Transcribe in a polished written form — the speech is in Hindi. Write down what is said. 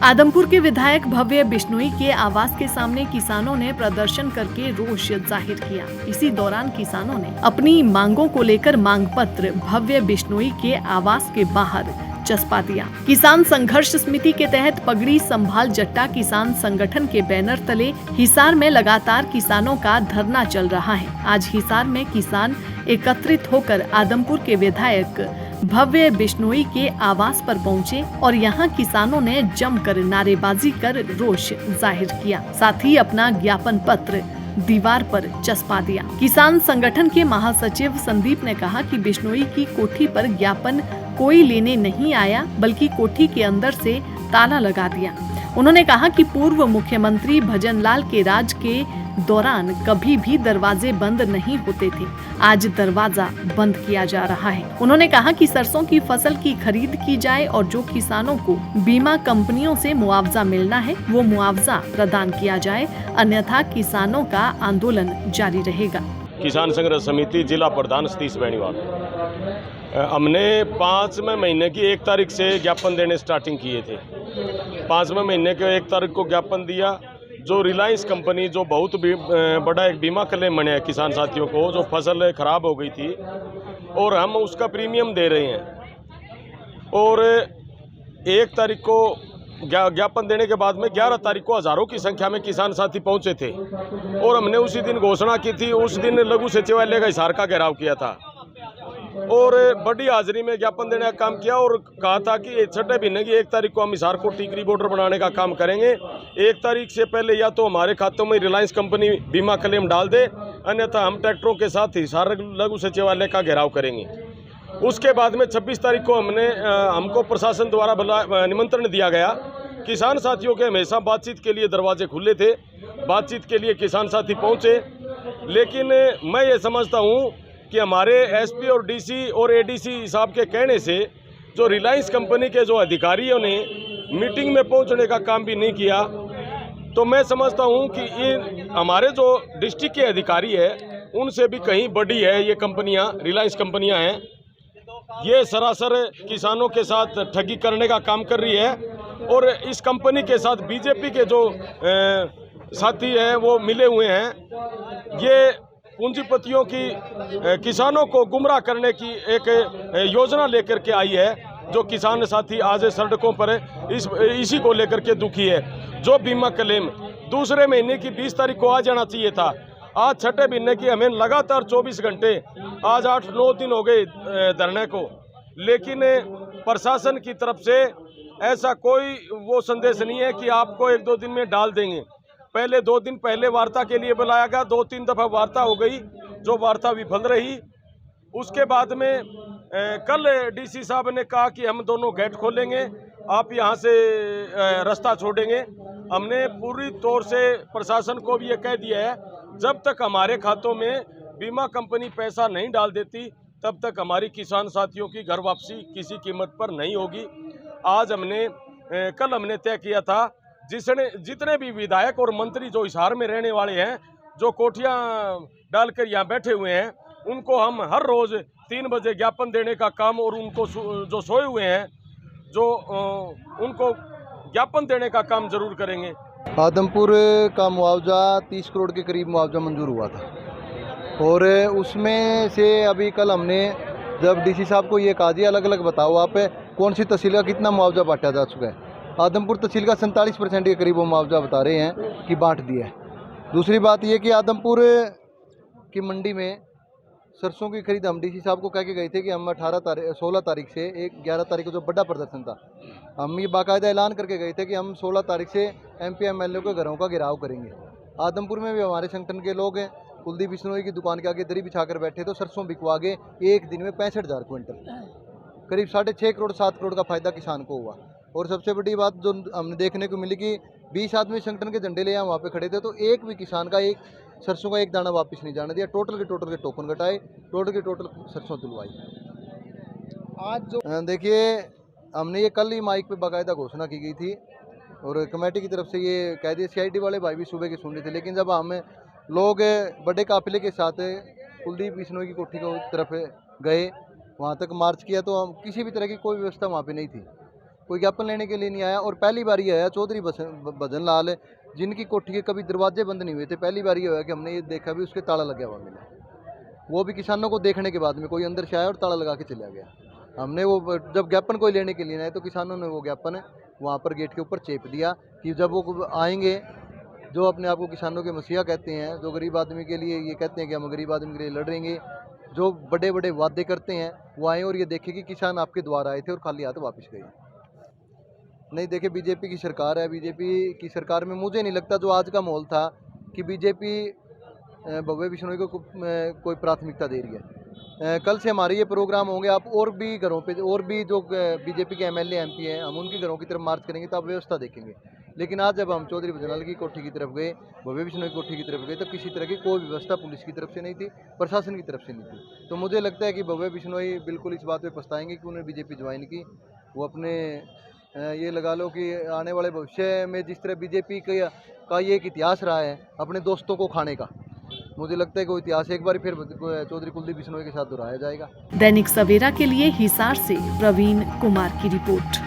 आदमपुर के विधायक भव्य बिश्नोई के आवास के सामने किसानों ने प्रदर्शन करके रोष जाहिर किया। इसी दौरान किसानों ने अपनी मांगों को लेकर मांग पत्र भव्य बिश्नोई के आवास के बाहर चस्पा दिया। किसान संघर्ष समिति के तहत पगड़ी संभाल जट्टा किसान संगठन के बैनर तले हिसार में लगातार किसानों का धरना चल रहा है। आज हिसार में किसान एकत्रित होकर आदमपुर के विधायक भव्य बिश्नोई के आवास पर पहुंचे और यहां किसानों ने जमकर नारेबाजी कर रोष जाहिर किया। साथ ही अपना ज्ञापन पत्र दीवार पर चस्पा दिया। किसान संगठन के महासचिव संदीप ने कहा कि बिश्नोई की कोठी पर ज्ञापन कोई लेने नहीं आया, बल्कि कोठी के अंदर से ताला लगा दिया। उन्होंने कहा कि पूर्व मुख्यमंत्री भजनलाल के राज के दौरान कभी भी दरवाजे बंद नहीं होते थे, आज दरवाजा बंद किया जा रहा है। उन्होंने कहा कि सरसों की फसल की खरीद की जाए और जो किसानों को बीमा कंपनियों से मुआवजा मिलना है वो मुआवजा प्रदान किया जाए, अन्यथा किसानों का आंदोलन जारी रहेगा। किसान संघर्ष समिति जिला प्रधान सतीश बेनीवाल, हमने 5वें महीने की 1 तारीख से ज्ञापन देने स्टार्टिंग किए थे। 5वें महीने के 1 तारीख को ज्ञापन दिया। जो रिलायंस कंपनी जो बहुत बड़ा एक बीमा क्लेम बना है किसान साथियों को, जो फसल खराब हो गई थी और हम उसका प्रीमियम दे रहे हैं। और 1 तारीख को ज्ञापन देने के बाद में 11 तारीख को हज़ारों की संख्या में किसान साथी पहुंचे थे और हमने उसी दिन घोषणा की थी। उस दिन लघु सचिवालय का हिसार का घेराव किया था और बड़ी हाजिरी में ज्ञापन देने का काम किया और कहा था कि छठे महीने की 1 तारीख को हम हिसार को टिकरी बॉर्डर बनाने का काम करेंगे। 1 तारीख से पहले या तो हमारे खातों में रिलायंस कंपनी बीमा क्लेम डाल दे, अन्यथा हम ट्रैक्टरों के साथ हिसार लघु सचिवालय का घेराव करेंगे। उसके बाद में 26 तारीख को हमको प्रशासन द्वारा निमंत्रण दिया गया। किसान साथियों के हमेशा बातचीत के लिए दरवाजे खुले थे, बातचीत के लिए किसान साथी पहुँचे। लेकिन मैं ये समझता हूँ कि हमारे एसपी और डीसी और एडीसी साहब के कहने से जो रिलायंस कंपनी के जो अधिकारियों ने मीटिंग में पहुंचने का काम भी नहीं किया, तो मैं समझता हूं कि इन हमारे जो डिस्ट्रिक्ट के अधिकारी है उनसे भी कहीं बड़ी है ये कंपनियां, रिलायंस कंपनियां हैं। ये सरासर किसानों के साथ ठगी करने का काम कर रही है और इस कंपनी के साथ बीजेपी के जो साथी हैं वो मिले हुए हैं। ये पूंजीपतियों की किसानों को गुमराह करने की एक योजना लेकर के आई है। जो किसान साथी आज सड़कों पर इसी को लेकर के दुखी है। जो बीमा क्लेम दूसरे महीने की 20 तारीख को आ जाना चाहिए था, आज छठे महीने की हमें लगातार 24 घंटे, आज 8-9 दिन हो गए धरने को, लेकिन प्रशासन की तरफ से ऐसा कोई वो संदेश नहीं है कि आपको 1-2 दिन में डाल देंगे। पहले 2 दिन पहले वार्ता के लिए बुलाया गया, 2-3 दफ़ा वार्ता हो गई, जो वार्ता विफल रही। उसके बाद में कल डीसी साहब ने कहा कि हम दोनों गेट खोलेंगे, आप यहाँ से रास्ता छोड़ेंगे। हमने पूरी तौर से प्रशासन को भी ये कह दिया है, जब तक हमारे खातों में बीमा कंपनी पैसा नहीं डाल देती तब तक हमारी किसान साथियों की घर वापसी किसी कीमत पर नहीं होगी। आज कल हमने तय किया था जितने भी विधायक और मंत्री जो हिसार में रहने वाले हैं, जो कोठियां डालकर यहाँ बैठे हुए हैं, उनको हम हर रोज़ 3 बजे ज्ञापन देने का काम और उनको जो सोए हुए हैं उनको ज्ञापन देने का काम जरूर करेंगे। आदमपुर का मुआवजा 30 करोड़ के करीब मुआवजा मंजूर हुआ था और उसमें से अभी कल हमने जब डीसी साहब को ये कहा दिया अलग अलग बताओ आप कौन सी तहसील का कितना मुआवजा बांटा जा चुका है। आदमपुर तहसील का 47% के करीब वो मुआवजा बता रहे हैं कि बांट दिया है। दूसरी बात ये कि आदमपुर की मंडी में सरसों की खरीद हम डीसी साहब को कह के गए थे कि हम 16 तारीख से 11 तारीख को जो बड़ा प्रदर्शन था, हम ये बाकायदा ऐलान करके गए थे कि हम 16 तारीख से MP MLA के घरों का घेराव करेंगे। आदमपुर में भी हमारे संगठन के लोग हैं, कुलदीप बिश्नोई की दुकान के आगे दरी बिछा कर बैठे तो सरसों बिकवा के एक दिन में 65,000 क्विंटल, करीब 6.5 करोड़ 7 करोड़ का फायदा किसान को हुआ। और सबसे बड़ी बात जो हमने देखने को मिली कि 20 आदमी संगठन के झंडे ले वहाँ पे खड़े थे, तो एक भी किसान का एक सरसों का एक दाना वापस नहीं जाने दिया। टोटल के टोकन घटाए, टोटल सरसों तुलवाई। आज जो देखिए हमने ये कल ही माइक पे बाकायदा घोषणा की गई थी और कमेटी की तरफ से ये कह दिया। CID वाले भाई भी सुबह की सुन रहे थे, लेकिन जब हम लोग बड़े काफिले के साथ कुलदीप बिश्नोई की कोठी की तरफ गए, वहाँ तक मार्च किया, तो हम किसी भी तरह की कोई व्यवस्था वहाँ पे नहीं थी। कोई ज्ञापन लेने के लिए नहीं आया। और पहली बार ये आया चौधरी भजन लाल, जिनकी कोठी के कभी दरवाजे बंद नहीं हुए थे, पहली बार ये हुआ कि हमने ये देखा भी उसके ताला लगा हुआ मिला, वो भी किसानों को देखने के बाद में। कोई अंदर से आया और ताला लगा के चला गया। हमने वो जब ज्ञापन कोई लेने के लिए आए तो किसानों ने वो ज्ञापन वहाँ पर गेट के ऊपर चेप दिया कि जब वो आएंगे, जो अपने आप को किसानों के मसीहा कहते हैं, जो गरीब आदमी के लिए ये कहते हैं कि हम गरीब आदमी के लिए लड़ेंगे, जो बड़े बड़े वादे करते हैं, वो आए और ये देखे कि किसान आपके द्वार आए थे और खाली हाथ वापस गए। नहीं देखे, बीजेपी की सरकार है। बीजेपी की सरकार में मुझे नहीं लगता जो आज का माहौल था कि बीजेपी भव्य बिश्नोई को कोई प्राथमिकता दे रही है। कल से हमारे ये प्रोग्राम होंगे, आप और भी घरों पे, और भी जो बीजेपी के एमएलए एमपी हैं, हम उनकी घरों की तरफ मार्च करेंगे तो आप व्यवस्था देखेंगे। लेकिन आज जब हम चौधरी भजन लाल की कोठी की तरफ गए, भव्य बिश्नोई की कोठी की तरफ गए, तो किसी तरह की कोई व्यवस्था पुलिस की तरफ से नहीं थी, प्रशासन की तरफ से नहीं थी। तो मुझे लगता है कि भव्य बिश्नोई बिल्कुल इस बात पे पछताएंगे कि उन्होंने बीजेपी ज्वाइन की। वो अपने ये लगा लो कि आने वाले भविष्य में जिस तरह बीजेपी का ये एक इतिहास रहा है अपने दोस्तों को खाने का, मुझे लगता है कि वो इतिहास एक बार फिर चौधरी कुलदीप बिश्नोई के साथ दोहराया जाएगा। दैनिक सवेरा के लिए हिसार से प्रवीण कुमार की रिपोर्ट।